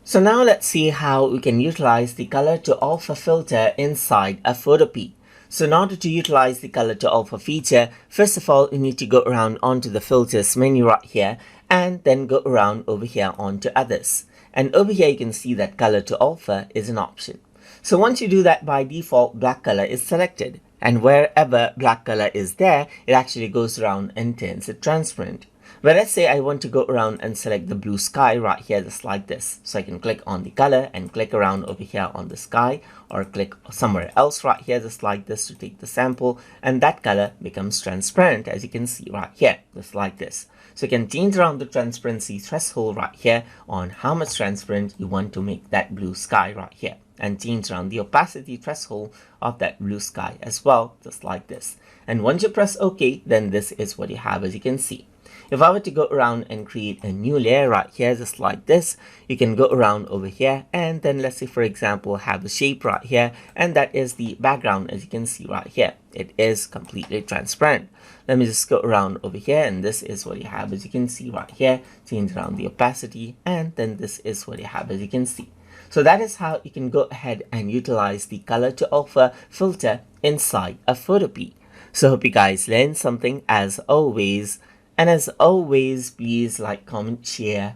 So now let's see how we can utilize the color to alpha filter inside a Photopea. So in order to utilize the color to alpha feature, first of all, you need to go around onto the filters menu right here and then go around over here onto others. And over here you can see that color to alpha is an option. So once you do that, by default black color is selected, and wherever black color is there, it actually goes around and turns it transparent. But let's say I want to go around and select the blue sky right here just like this. So I can click on the color and click around over here on the sky, or click somewhere else right here just like this to take the sample, and that color becomes transparent, as you can see right here just like this. So you can change around the transparency threshold right here on how much transparent you want to make that blue sky right here, and change around the opacity threshold of that blue sky as well just like this. And once you press OK, then this is what you have, as you can see. If I were to go around and create a new layer right here just like this, you can go around over here and then let's say for example have the shape right here, and that is the background, as you can see right here. It is completely transparent. Let me just go around over here, and this is what you have, as you can see right here. Change around the opacity, and then this is what you have, as you can see. So that is how you can go ahead and utilize the color to alpha filter inside a Photopea. So hope you guys learned something as always. And as always, please like, comment, share,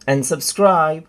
and subscribe.